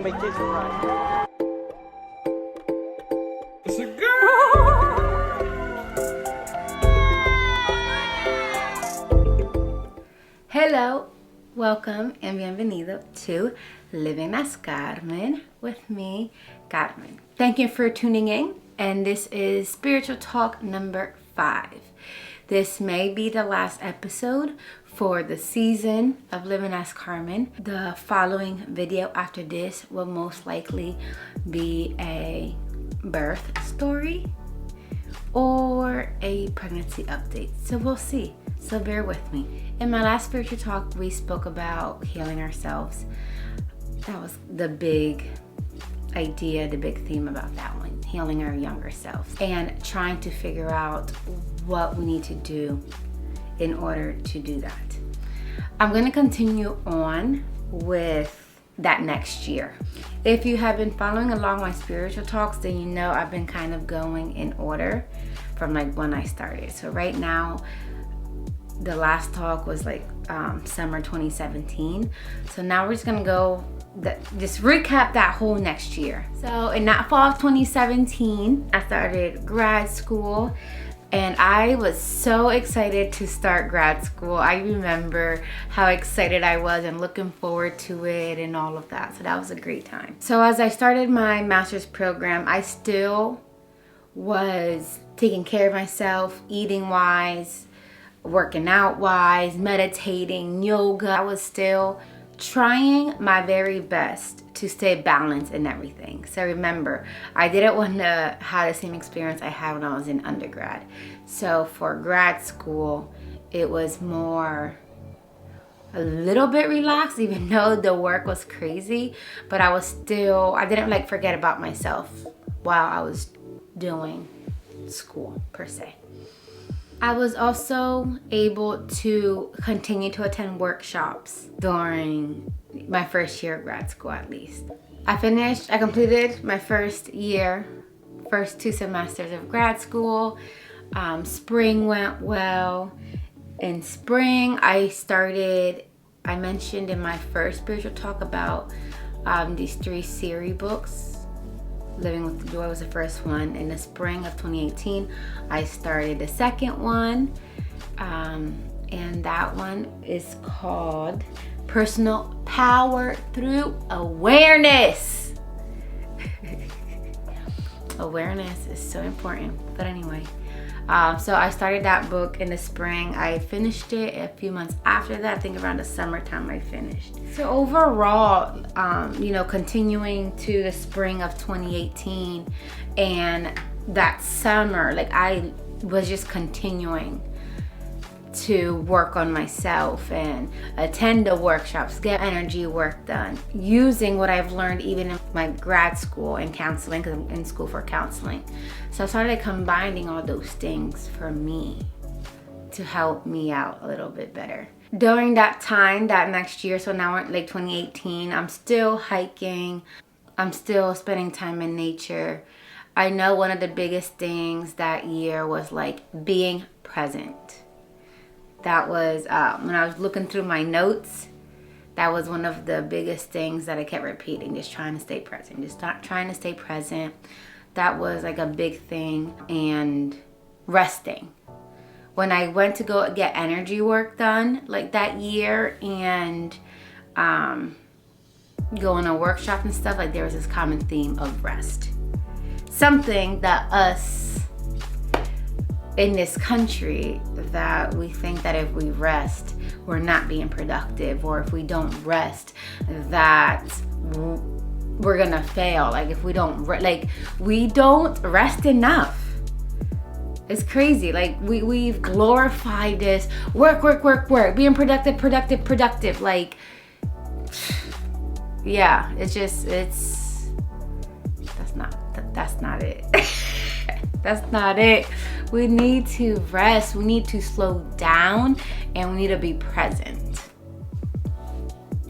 My kids are right. It's a girl. Hello, welcome and bienvenido to Living as Carmen with me, Carmen. Thank you for tuning in, and this is Spiritual Talk number 5. This may be the last episode for the season of Living as Carmen. The following video after this will most likely be a birth story or a pregnancy update. So we'll see. So bear with me. In my last spiritual talk, we spoke about healing ourselves. That was the big idea, the big theme about that one, healing our younger selves and trying to figure out what we need to do in order to do that. I'm going to continue on with that next year. If you have been following along my spiritual talks, then you know I've been kind of going in order from like when I started. So right now, the last talk was like summer 2017. So now we're just gonna go just recap that whole next year. So in that fall of 2017, I started grad school. And I was so excited to start grad school. I remember how excited I was and looking forward to it and all of that. So that was a great time. So as I started my master's program, I still was taking care of myself, eating wise, working out wise, meditating, yoga. I was still trying my very best to stay balanced in everything. So remember, I didn't want to have the same experience I had when I was in undergrad. So for grad school, it was more a little bit relaxed, even though the work was crazy, but I didn't like forget about myself while I was doing school per se. I was also able to continue to attend workshops during my first year of grad school at least. I completed my first 2 semesters of grad school. Spring went well. In spring, I mentioned in my first spiritual talk about these 3 series books. Living with Joy was the first one. In the spring of 2018, I started the second one. And that one is called Personal Power Through Awareness. Awareness is so important. But anyway, so I started that book in the spring. I finished it a few months after that. I think around the summertime I finished. So overall, continuing to the spring of 2018 and that summer, like I was just continuing to work on myself and attend the workshops, get energy work done, using what I've learned even in my grad school and counseling, because I'm in school for counseling. So I started combining all those things for me to help me out a little bit better. During that time, that next year, so now we're like 2018, I'm still hiking, I'm still spending time in nature. I know one of the biggest things that year was like being present. That was when I was looking through my notes, that was one of the biggest things that I kept repeating, just trying to stay present, trying to stay present. That was like a big thing. And resting. When I went to go get energy work done like that year and go on a workshop and stuff, like there was this common theme of rest. Something that us in this country, that we think that if we rest, we're not being productive, or if we don't rest, that we're gonna fail. Like if we don't rest enough. It's crazy. Like we've glorified this work, being productive. Like, yeah, that's not it. That's not it. We need to rest, we need to slow down, and we need to be present.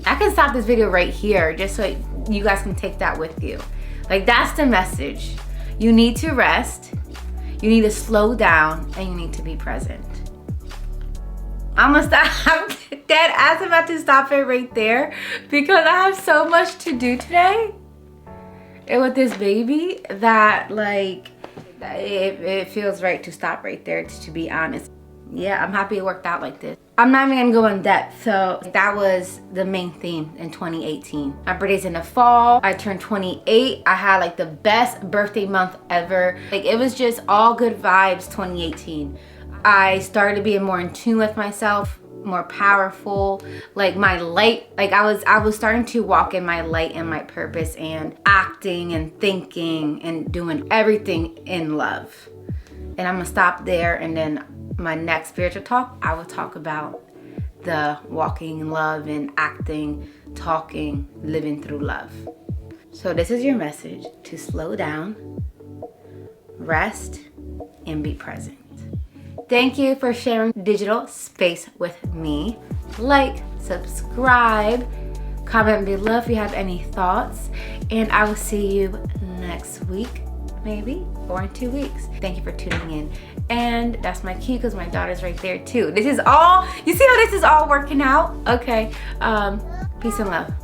I can stop this video right here just so you guys can take that with you. Like that's the message. You need to rest, you need to slow down, and you need to be present. I'm dead ass about to stop it right there because I have so much to do today. with this baby that like it feels right to stop right there, to be honest. Yeah, I'm happy it worked out like this. I'm not even gonna go in depth. So that was the main theme in 2018. My birthday's in the fall. I turned 28. I had like the best birthday month ever. Like it was just all good vibes 2018. I started being more in tune with myself, more powerful. Like my light, like I was starting to walk in my light and my purpose, and acting and thinking and doing everything in love. And I'm gonna stop there, and then my next spiritual talk, I will talk about the walking in love and acting, talking, living through love. So this is your message: to slow down, rest, and be present. Thank you for sharing digital space with me. Like, subscribe, comment below if you have any thoughts, and I will see you next week, maybe, or in 2 weeks. Thank you for tuning in. And that's my cue because my daughter's right there too. This is all, you see how this is all working out? Okay, peace and love.